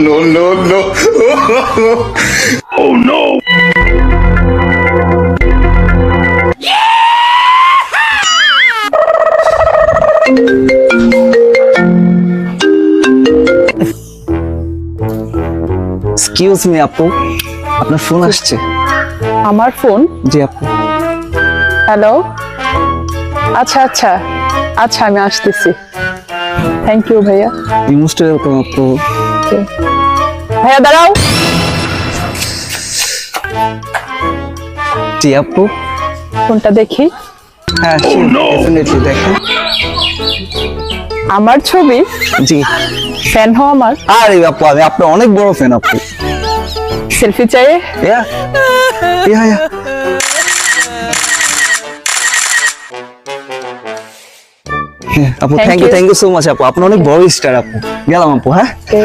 No, no, no. Oh no. Excuse me আপু, আপনার phone আসছে। আমার ফোন? জি আপু। হ্যালো, আচ্ছা আচ্ছা আচ্ছা, আমি আসতেছি। থ্যাংক ইউ ভাইয়া। ইউ মোস্ট ওয়েলকাম আপু। ভাইয়া দাঁড়াও। জি আপু। ফোনটা দেখি। হ্যাঁ ডেফিনেটলি দেখেন। আমার ছবি? জি। ফ্যান হও আমার? আরে আপু, আমি আপনার অনেক বড় ফ্যান আপু। সেলফি চাই? ইয়া ইয়া ইয়া। আপু থ্যাংক ইউ সো মাচ আপু, আপনি অনেক বড় স্টার আপু। গেলাম আপু, হ্যাঁ।